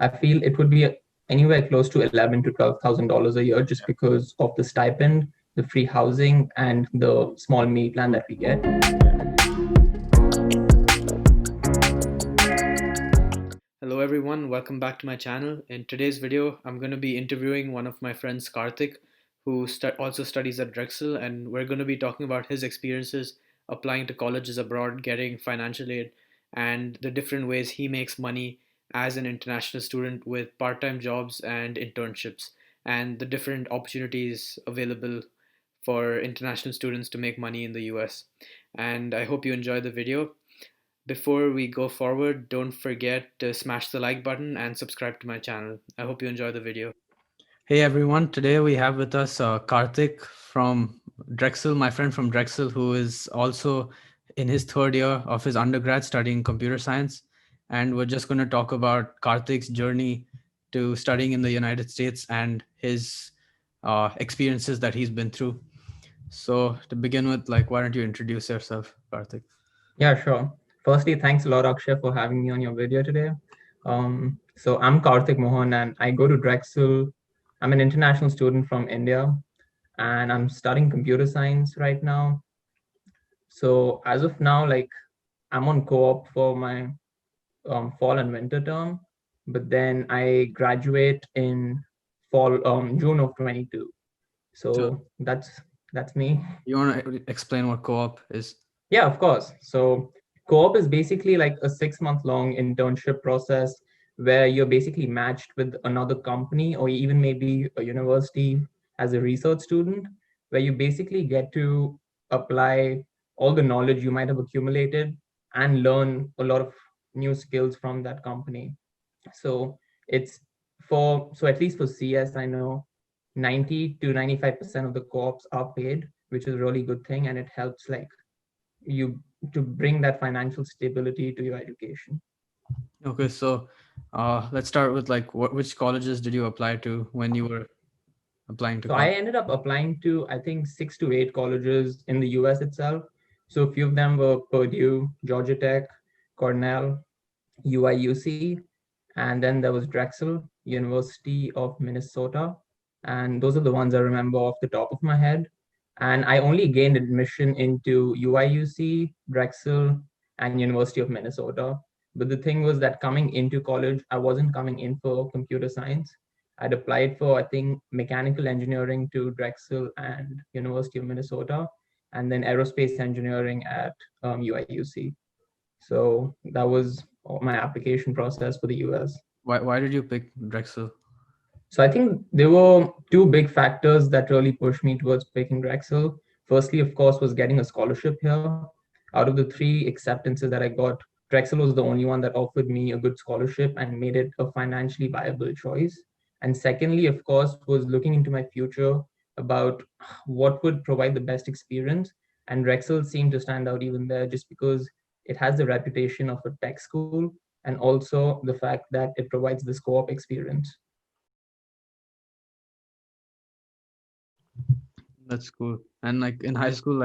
I feel it would be anywhere close to $11,000 to $12,000 a year just because of the stipend, the free housing, and the small meal plan that we get. Hello everyone, welcome back to my channel. In today's video, I'm going to be interviewing one of my friends, Karthik, who also studies at Drexel, and we're going to be talking about his experiences applying to colleges abroad, getting financial aid, and the different ways he makes money as an international student with part-time jobs and internships, and the different opportunities available for international students to make money in the US. And I hope you enjoy the video. Before we go forward, don't forget to smash the like button and subscribe to my channel. I hope you enjoy the video. Hey everyone, today we have with us Karthik from Drexel, my friend from Drexel, who is also in his third year of his undergrad studying computer science. And we're just going to talk about Karthik's journey to studying in the United States and his experiences that he's been through. So to begin with, why don't you introduce yourself, Karthik? Yeah, sure. Firstly, thanks a lot, Akshay, for having me on your video today. So I'm Karthik Mohan, and I go to Drexel. I'm an international student from India, and I'm studying computer science right now. So as of now, I'm on co-op for my fall and winter term, but then I graduate in June of 22. So So that's me. you want to explain what co-op is? Yeah, of course. So co-op is basically like a 6-month long internship process where you're basically matched with another company or even maybe a university as a research student, where you basically get to apply all the knowledge you might have accumulated and learn a lot of new skills from that company. So it's so at least for CS, I know 90 to 95% of the co-ops are paid, which is a really good thing, and it helps you to bring that financial stability to your education. Okay, so let's start with which colleges did you apply to when you were applying to So I college? ended up applying to, I think, 6 to 8 colleges in the US itself. So a few of them were Purdue, Georgia Tech, Cornell, UIUC, and then there was Drexel, University of Minnesota. And those are the ones I remember off the top of my head. And I only gained admission into UIUC, Drexel, and University of Minnesota. But the thing was that coming into college, I wasn't coming in for computer science. I'd applied for, I think, mechanical engineering to Drexel and University of Minnesota, and then aerospace engineering at UIUC. So that was my application process for the US. Why did you pick Drexel? So I think there were two big factors that really pushed me towards picking Drexel. Firstly, of course, was getting a scholarship here. Out of the 3 acceptances that I got, Drexel was the only one that offered me a good scholarship and made it a financially viable choice. And secondly, of course, was looking into my future about what would provide the best experience. And Drexel seemed to stand out even there just because it has the reputation of a tech school and also the fact that it provides this co-op experience. That's cool. And in high school,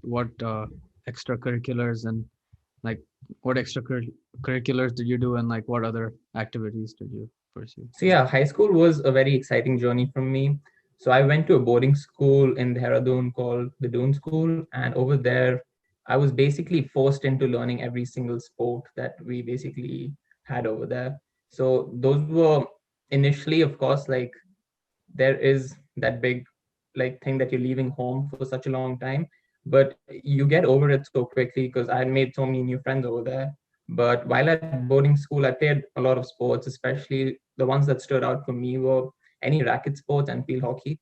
what extracurriculars and like what extracurriculars did you do, and what other activities did you pursue? So yeah, high school was a very exciting journey for me. So I went to a boarding school in Dehradun called the Doon School, and over there, I was basically forced into learning every single sport that we basically had over there. So those were initially, of course, there is that big thing that you're leaving home for such a long time, but you get over it so quickly because I made so many new friends over there. But while at boarding school, I played a lot of sports, especially the ones that stood out for me were any racket sports and field hockey.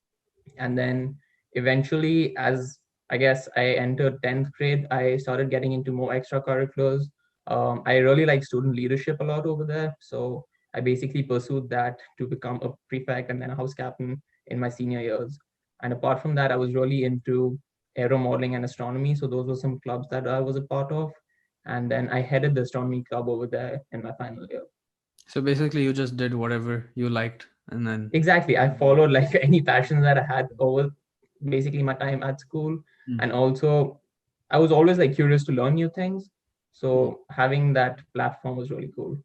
And then eventually, as I guess I entered 10th grade, I started getting into more extracurriculars. I really like student leadership a lot over there, so I basically pursued that to become a prefect and then a house captain in my senior years. And apart from that, I was really into aero modeling and astronomy, so those were some clubs that I was a part of. And then I headed the astronomy club over there in my final year. So basically, you just did whatever you liked, and then Exactly. I followed any passions that I had over basically my time at school. Mm. And also I was always curious to learn new things. So having that platform was really cool.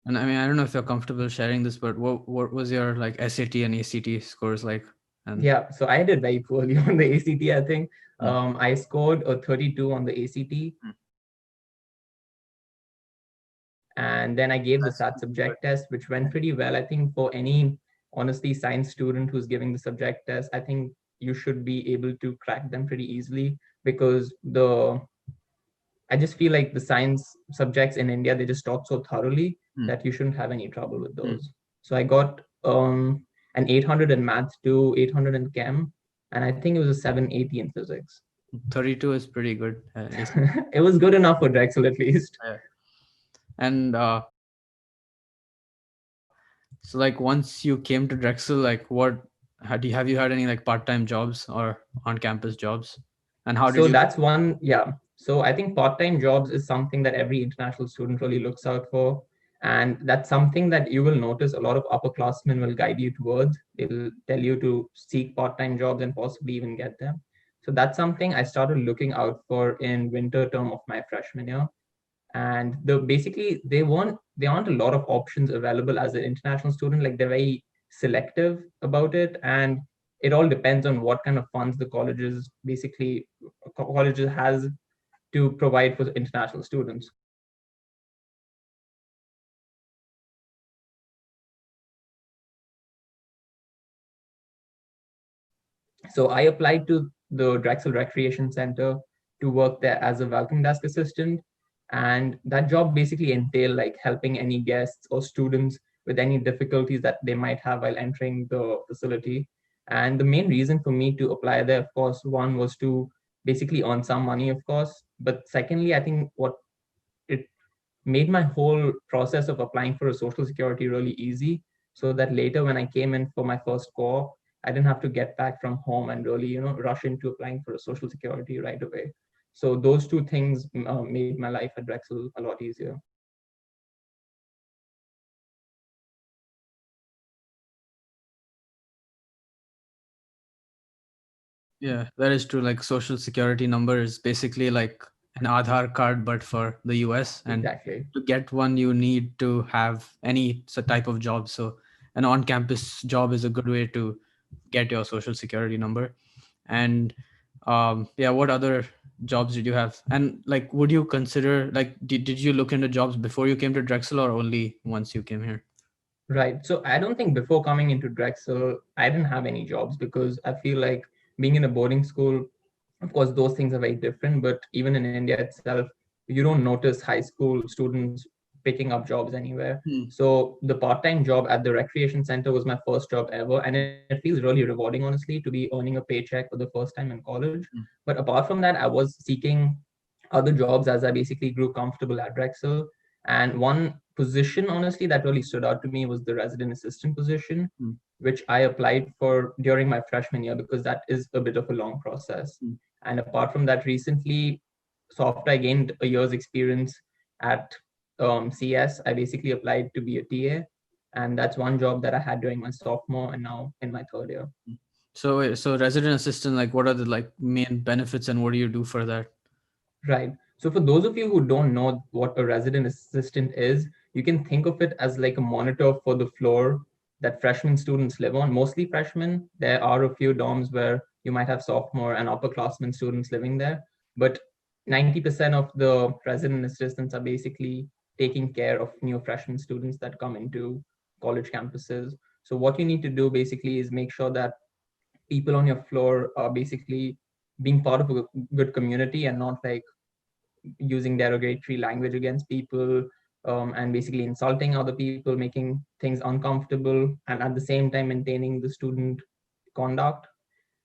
And I mean, I don't know if you're comfortable sharing this, but what was your like SAT and ACT scores like? And Yeah, so I did very poorly on the ACT, I think. mm, I scored a 32 on the ACT, mm, and then I gave the that's SAT subject test, which went pretty well. I think for any, honestly, science student who's giving the subject test, I think you should be able to crack them pretty easily, because I just feel like the science subjects in India, they just taught so thoroughly mm, that you shouldn't have any trouble with mm. those. So I got an 800 in math too, 800 in chem, and I think it was a 780 in physics. 32 is pretty good. It was good enough for Drexel at least. Yeah. And so like once you came to Drexel, like what have you had any like part-time jobs or on-campus jobs? And how did So you? that's one, yeah. So I think part-time jobs is something that every international student really looks out for. And that's something that you will notice a lot of upperclassmen will guide you towards. They'll tell you to seek part-time jobs and possibly even get them. So that's something I started looking out for in winter term of my freshman year. And basically they aren't a lot of options available as an international student. Like, they're very selective about it, and it all depends on what kind of funds the colleges has to provide for international students. So I applied to the Drexel Recreation Center to work there as a welcome desk assistant. And that job basically entailed like helping any guests or students with any difficulties that they might have while entering the facility. And the main reason for me to apply there, of course, one was to basically earn some money, of course. But secondly, I think what it made my whole process of applying for a social security really easy, so that later when I came in for my first co-op, I didn't have to get back from home and really, rush into applying for a social security right away. So those two things made my life at Drexel a lot easier. Yeah, that is true. Like social security number is basically like an Aadhaar card, but for the US. And Exactly. to get one, you need to have any type of job. So an on-campus job is a good way to get your social security number. And yeah, what other jobs did you have? And like, would you consider like did you look into jobs before you came to Drexel or only once you came here? Right. So I don't think before coming into Drexel, I didn't have any jobs, because I feel like being in a boarding school, of course, those things are very different. But even in India itself, you don't notice high school students picking up jobs anywhere. Hmm. So the part-time job at the recreation center was my first job ever, and it feels really rewarding, honestly, to be earning a paycheck for the first time in college. But apart from that, I was seeking other jobs as I basically grew comfortable at Drexel. And one position, honestly, that really stood out to me was the resident assistant position, Hmm. which I applied for during my freshman year, because that is a bit of a long process. Hmm. And apart from that, recently, so after I gained a year's experience at CS, I basically applied to be a TA. And that's one job that I had during my sophomore and now in my third year. So resident assistant, like what are the like main benefits and what do you do for that? Right. So for those of you who don't know what a resident assistant is, you can think of it as like a monitor for the floor that freshman students live on, mostly freshmen. There are a few dorms where you might have sophomore and upperclassmen students living there, but 90% of the resident assistants are basically taking care of new freshman students that come into college campuses. So what you need to do basically is make sure that people on your floor are basically being part of a good community and not like using derogatory language against people, and basically insulting other people, making things uncomfortable, and at the same time maintaining the student conduct.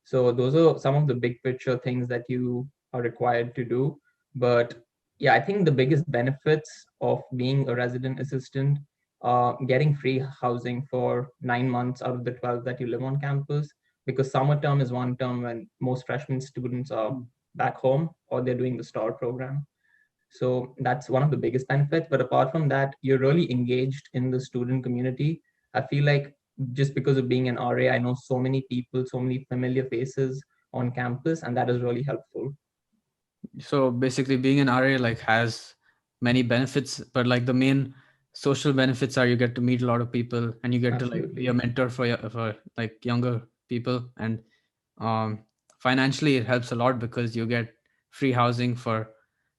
So those are some of the big picture things that you are required to do. But yeah, I think the biggest benefits of being a resident assistant are getting free housing for 9 months out of the 12 that you live on campus, because summer term is one term when most freshman students are back home or they're doing the STAR program. So that's one of the biggest benefits. But apart from that, you're really engaged in the student community. I feel like just because of being an RA, I know so many people, so many familiar faces on campus, and that is really helpful. So basically being an RA like has many benefits, but like the main social benefits are you get to meet a lot of people, and you get to like be a Absolutely. mentor for like younger people. And um financially it helps a lot because you get free housing for,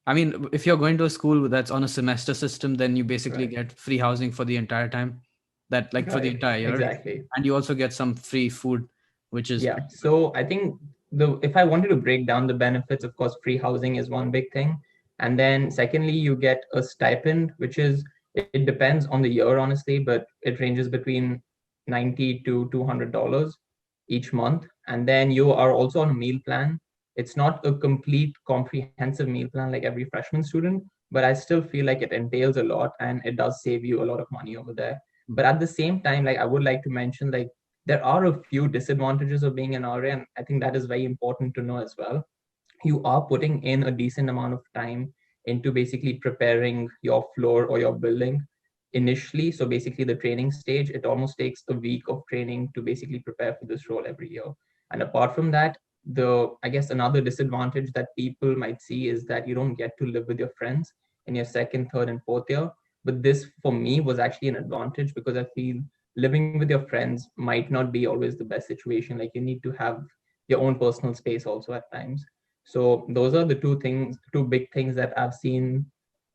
I mean, if you're going to a school that's on a semester system, then you basically Right. get free housing for the entire time, that like for the Right. entire year. Exactly. And you also get some free food, which is Yeah. pretty good. So I think the if I wanted to break down the benefits, of course, free housing is one big thing. And then secondly, you get a stipend, which is it depends on the year, honestly, but it ranges between 90 to $200 each month. And then you are also on a meal plan. It's not a complete comprehensive meal plan like every freshman student, but I still feel like it entails a lot and it does save you a lot of money over there. Mm. But at the same time, like I would like to mention, like there are a few disadvantages of being an RA, and I think that is very important to know as well. You are putting in a decent amount of time into basically preparing your floor or your building initially. So basically, the training stage, it almost takes a week of training to basically prepare for this role every year. And apart from that, the I guess another disadvantage that people might see is that you don't get to live with your friends in your second, third, and fourth year. But this for me was actually an advantage because I feel living with your friends might not be always the best situation. Like you need to have your own personal space also at times. So those are the two big things that I've seen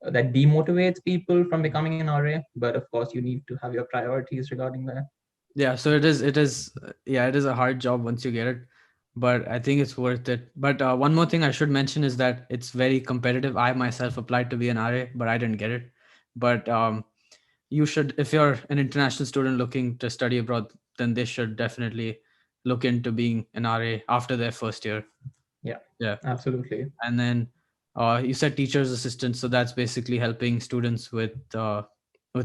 that demotivates people from becoming an RA. But of course, you need to have your priorities regarding that. Yeah, so yeah, it is a hard job once you get it, but I think it's worth it. But one more thing I should mention is that it's very competitive. I myself applied to be an RA, but I didn't get it. But you should, if you're an international student looking to study abroad, then they should definitely look into being an RA after their first year. Yeah, Yeah. absolutely. And then you said teacher's assistant, so that's basically helping students with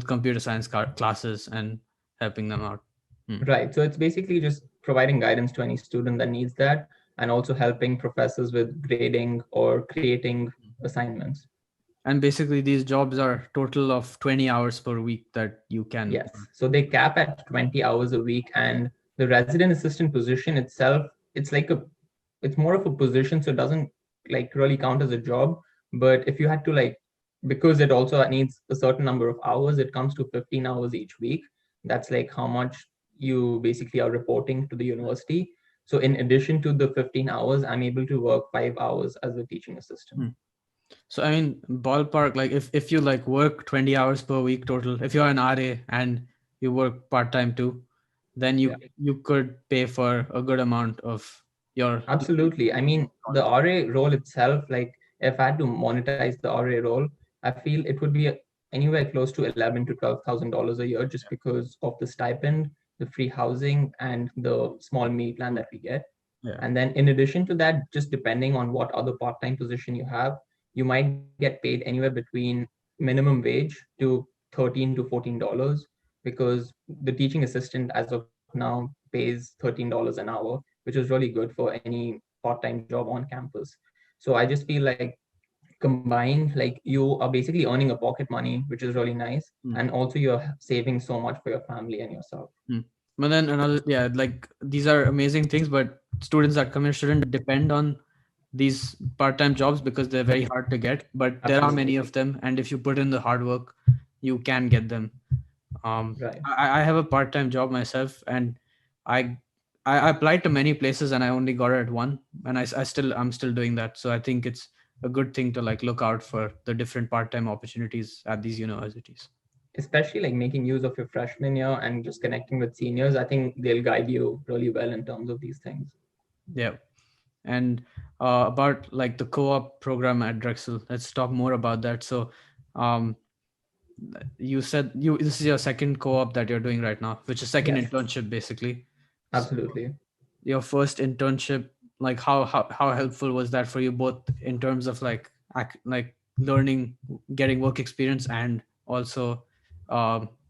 computer science classes and helping them out. Hmm. Right. So it's basically just providing guidance to any student that needs that, and also helping professors with grading or creating assignments. And basically, these jobs are total of 20 hours per week that you can Yes. work. So they cap at 20 hours a week, and the resident assistant position itself, it's like a it's more of a position, so it doesn't like really count as a job. But if you had to like, because it also needs a certain number of hours, it comes to 15 hours each week. That's like how much you basically are reporting to the university. So in addition to the 15 hours, I'm able to work 5 hours as a teaching assistant. Hmm. So I mean, ballpark, like if you like work 20 hours per week total, if you're an RA and you work part time too, then Yeah. you could pay for a good amount of your Absolutely. I mean, the college. RA role itself, like if I had to monetize the RA role, I feel it would be anywhere close to 11 to $12,000 a year just because of the stipend, the free housing, and the small meal plan Food. that we get. Yeah. And then in addition to that, just depending on what other part-time position you have, you might get paid anywhere between minimum wage to 13 to $14 because the teaching assistant as of now pays $13 an hour, which is really good for any part-time job on campus. So I just feel like combined, like you are basically earning a pocket money, which is really nice, Hmm. and also you're saving so much for your family and yourself. Hmm. But then another, yeah, like these are amazing things, but students that come here shouldn't depend on these part-time jobs because they're very hard to get. But there are many Absolutely. of them, and if you put in the hard work, you can get them. Right. I have a part-time job myself, and I I applied to many places, and I only got it at one, and I'm still doing that. So I think it's a good thing to like look out for the different part-time opportunities at these universities. Especially like making use of your freshman year and just connecting with seniors, I think they'll guide you really well in terms of these things. Yeah. And about like the co-op program at Drexel, let's talk more about that. So um, you said you this is your second co-op that you're doing right now, which is second Yes, internship basically. So absolutely. your first internship, like how helpful was that for you, both in terms of like like learning, getting work experience, and also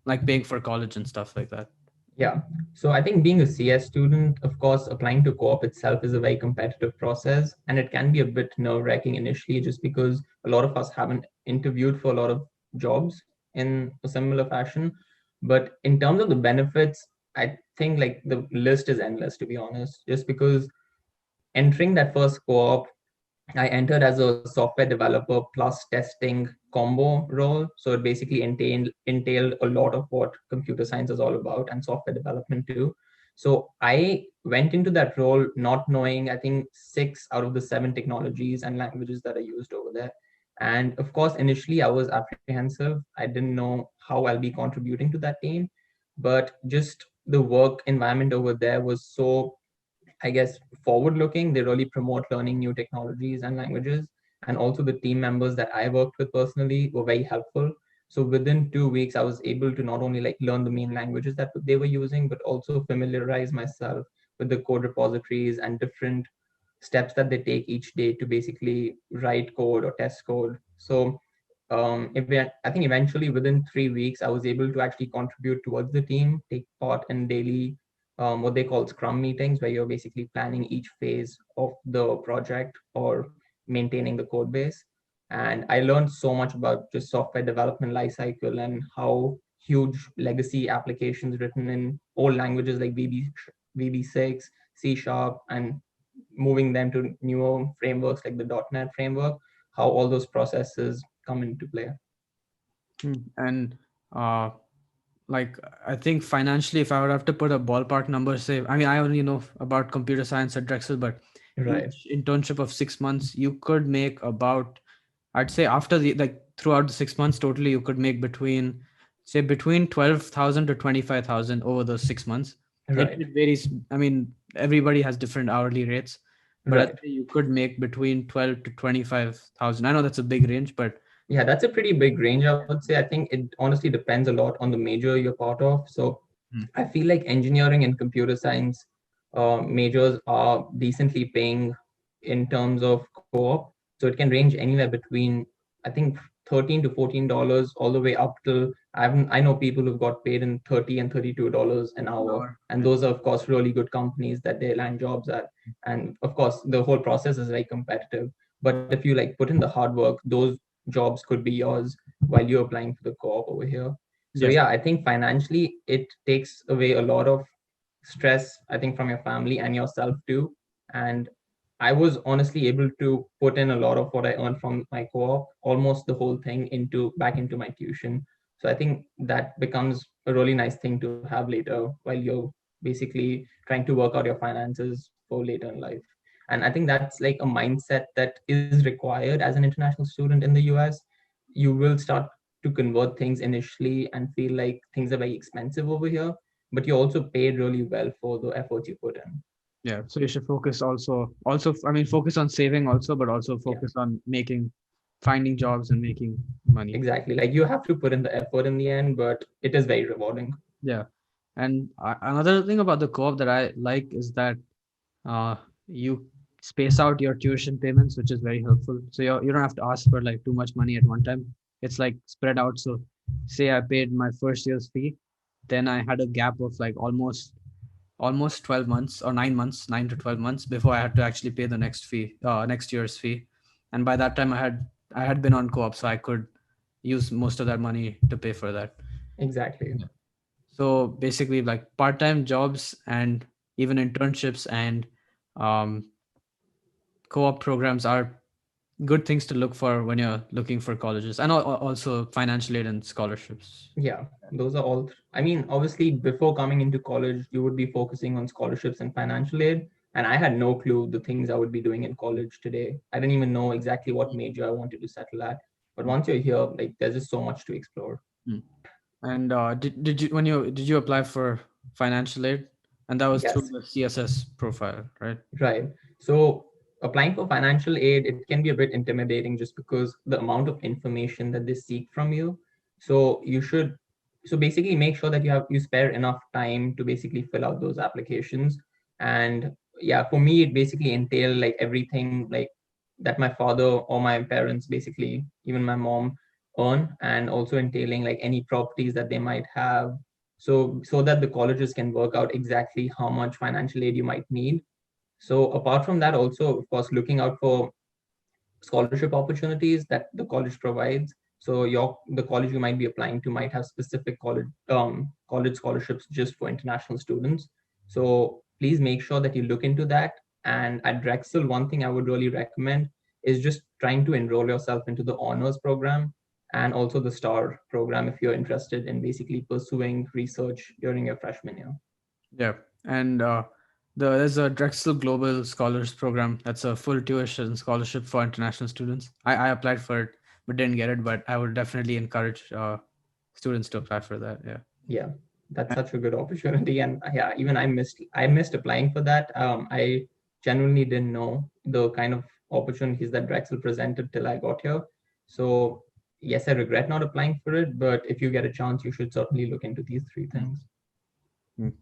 like paying for college and stuff like that? Yeah. So I think being a CS student, of course, applying to co-op itself is a very competitive process, and it can be a bit nerve-wracking initially, just because a lot of us haven't interviewed for a lot of jobs in a similar fashion. But in terms of the benefits, I think like the list is endless, to be honest, just because entering that first co-op I entered as a software developer plus testing combo role. So it basically entailed a lot of what computer science is all about and software development too. So I went into that role not knowing, I think, six out of the seven technologies and languages that are used over there. And of course, initially I was apprehensive. I didn't know how I'll be contributing to that team, but just the work environment over there was so, I guess, forward looking. They really promote learning new technologies and languages. And also the team members that I worked with personally were very helpful. So within 2 weeks, I was able to not only like learn the main languages that they were using, but also familiarize myself with the code repositories and different steps that they take each day to basically write code or test code. So I think eventually within 3 weeks, I was able to actually contribute towards the team, take part in daily what they call scrum meetings, where you're basically planning each phase of the project or maintaining the code base. And I learned so much about just software development lifecycle and how huge legacy applications written in old languages like VB6, C Sharp, and moving them to newer frameworks like the .NET framework, how all those processes come into play. And uh, like I think financially, if I would have to put a ballpark number, say, I mean, I only know about computer science at Drexel, but Right, each internship of 6 months, you could make about, I'd say after the like throughout the 6 months totally, you could make between say between 12,000 to 25,000 over those 6 months. right, It varies. I mean, everybody has different hourly rates, but I'd right. say you could make between 12 to 25,000. I know that's a big range, but Yeah, that's a pretty big range, I would say. I think it honestly depends a lot on the major you're part of. So hmm, I feel like engineering and computer science majors are decently paying in terms of co-op. So it can range anywhere between, I think, $13 to $14 all the way up till I know people who've got paid in $30 and $32 an an hour, hour. and those are of course really good companies that they land jobs at. And of course, the whole process is very competitive. But if you like put in the hard work, those jobs could be yours while you're applying for the co-op over here. So Yes. yeah, I think financially it takes away a lot of stress, I think, from your family and yourself too. And I was honestly able to put in a lot of what I earned from my co-op, almost the whole thing into back into my tuition. So I think that becomes a really nice thing to have later while you're basically trying to work out your finances for later in life. And I think that's like a mindset that is required as an international student in the US. You will start to convert things initially and feel like things are very expensive over here, but you're also paid really well for the efforts you put in. Yeah, so you should focus also I mean focus on saving also, but also Yeah, focus on finding jobs and making money. exactly. Like you have to put in the effort in the end, but it is very rewarding. Yeah. And another thing about the co-op that I like is that uh you space out your tuition payments, which is very helpful. So you don't have to ask for like too much money at one time. It's like spread out. So say I paid my first year's fee, then I had a gap of like almost 12 months or 9 months, 9 to 12 months before I had to actually pay the next year's fee. And by that time I had been on co-op, so I could use most of that money to pay for that. Exactly. Yeah. So basically like part-time jobs and even internships and um, co-op programs are good things to look for when you're looking for colleges, and also financial aid and scholarships. Yeah, those are all. I mean, obviously, before coming into college, you would be focusing on scholarships and financial aid. And I had no clue the things I would be doing in college today. I didn't even know exactly what major I wanted to settle at. But once you're here, like, there's just so much to explore. Mm. And did you apply for financial aid? And that was through Yes. the CSS profile, right? Right. So applying for financial aid, it can be a bit intimidating just because the amount of information that they seek from you. So you should, so basically make sure that you spare enough time to basically fill out those applications. And yeah, for me, it basically entailed like everything like that my father or my parents, basically, even my mom, earn, and also entailing like any properties that they might have. So that the colleges can work out exactly how much financial aid you might need. So apart from that, also of course looking out for scholarship opportunities that the college provides. So the college you might be applying to might have specific college scholarships just for international students. So please make sure that you look into that. And at Drexel, one thing I would really recommend is just trying to enroll yourself into the honors program and also the STAR program if you're interested in basically pursuing research during your freshman year. Yeah, and there's a Drexel Global Scholars Program. That's a full tuition scholarship for international students. I applied for it but didn't get it, but I would definitely encourage students to apply for that. Yeah. Yeah, that's And- such a good opportunity. And yeah, even I missed applying for that. I genuinely didn't know the kind of opportunities that Drexel presented till I got here. So yes, I regret not applying for it, but if you get a chance, you should certainly look into these three Mm, things. mm.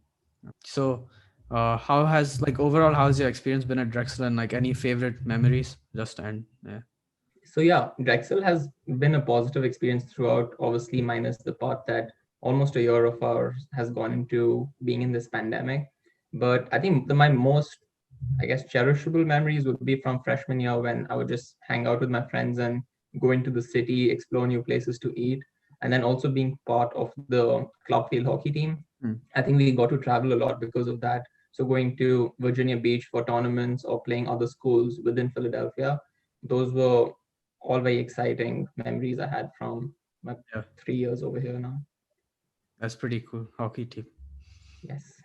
So, how has like overall how's your experience been at Drexel and like any favorite memories? Just and yeah. So yeah, Drexel has been a positive experience throughout, obviously minus the part that almost a year of ours has gone into being in this pandemic. But I think my most, I guess, cherishable memories would be from freshman year when I would just hang out with my friends and go into the city, explore new places to eat, and then also being part of the club field hockey team. Mm. I think we got to travel a lot because of that. So going to Virginia Beach for tournaments or playing other schools within Philadelphia, those were all very exciting memories I had from my Yeah, 3 years over here now. that's pretty cool. Hockey team. Yes.